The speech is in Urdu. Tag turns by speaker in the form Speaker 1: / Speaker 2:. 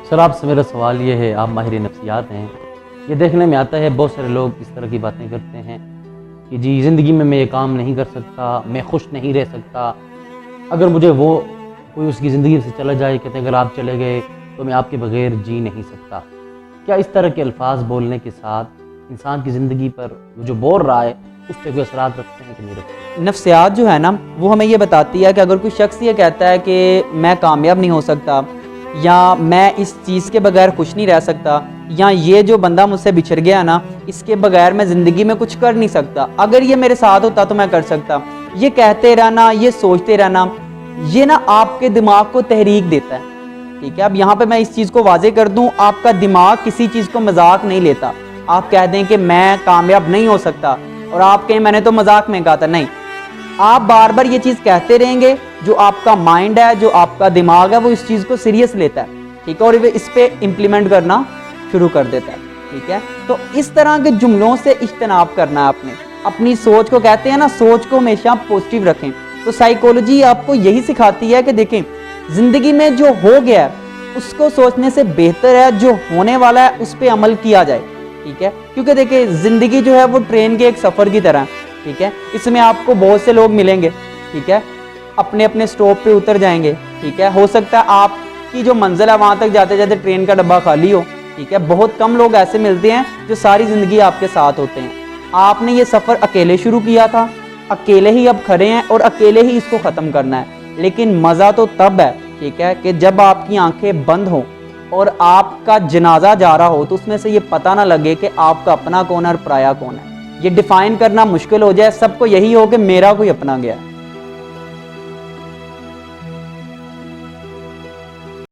Speaker 1: سر آپ سے میرا سوال یہ ہے، آپ ماہر نفسیات ہیں، یہ دیکھنے میں آتا ہے بہت سارے لوگ اس طرح کی باتیں کرتے ہیں کہ جی زندگی میں یہ کام نہیں کر سکتا، میں خوش نہیں رہ سکتا، اگر مجھے وہ کوئی اس کی زندگی سے چلا جائے، کہتے ہیں اگر آپ چلے گئے تو میں آپ کے بغیر جی نہیں سکتا۔ کیا اس طرح کے الفاظ بولنے کے ساتھ انسان کی زندگی پر وہ جو بول رہا ہے اس پہ کوئی اثرات رکھتے ہیں کہ نہیں رکھتے؟
Speaker 2: نفسیات جو ہے نا وہ ہمیں یہ بتاتی ہے کہ اگر کوئی شخص یہ کہتا ہے کہ میں کامیاب نہیں ہو سکتا، یا میں اس چیز کے بغیر خوش نہیں رہ سکتا، یا یہ جو بندہ مجھ سے بچھڑ گیا نا اس کے بغیر میں زندگی میں کچھ کر نہیں سکتا، اگر یہ میرے ساتھ ہوتا تو میں کر سکتا، یہ کہتے رہنا، یہ سوچتے رہنا، یہ نا آپ کے دماغ کو تحریک دیتا ہے۔ ٹھیک ہے، اب یہاں پہ میں اس چیز کو واضح کر دوں، آپ کا دماغ کسی چیز کو مذاق نہیں لیتا۔ آپ کہہ دیں کہ میں کامیاب نہیں ہو سکتا اور آپ کہیں میں نے تو مذاق میں کہا تھا، نہیں، آپ بار بار یہ چیز کہتے رہیں گے، جو آپ کا مائنڈ ہے، جو آپ کا دماغ ہے، وہ اس چیز کو سیریس لیتا ہے، ٹھیک ہے، اور وہ اس پہ امپلیمنٹ کرنا شروع کر دیتا ہے، ٹھیک ہے۔ تو اس طرح کے جملوں سے اجتناب کرنا ہے آپ نے، اپنی سوچ کو کہتے ہیں نا، سوچ کو ہمیشہ پوزیٹیو رکھیں۔ تو سائیکولوجی آپ کو یہی سکھاتی ہے کہ دیکھیں زندگی میں جو ہو گیا ہے اس کو سوچنے سے بہتر ہے جو ہونے والا ہے اس پہ عمل کیا جائے، ٹھیک ہے، کیونکہ دیکھیں زندگی جو ہے وہ ٹرین کے ایک سفر کی طرح ہے، ٹھیک ہے، اس میں آپ کو بہت سے لوگ ملیں گے، ٹھیک ہے، اپنے اپنے سٹاپ پہ اتر جائیں گے، ٹھیک ہے، ہو سکتا ہے آپ کی جو منزل ہے وہاں تک جاتے جاتے ٹرین کا ڈبہ خالی ہو، ٹھیک ہے، بہت کم لوگ ایسے ملتے ہیں جو ساری زندگی آپ کے ساتھ ہوتے ہیں۔ آپ نے یہ سفر اکیلے شروع کیا تھا، اکیلے ہی اب کھڑے ہیں اور اکیلے ہی اس کو ختم کرنا ہے، لیکن مزہ تو تب ہے، ٹھیک ہے، کہ جب آپ کی آنکھیں بند ہوں اور آپ کا جنازہ جا رہا ہو تو اس میں سے یہ پتہ نہ لگے کہ آپ کا اپنا کون ہے اور پرایا کون ہے۔ یہ ڈیفائن کرنا مشکل ہو جائے، سب کو یہی ہو کہ میرا کوئی اپنا گیا ہے۔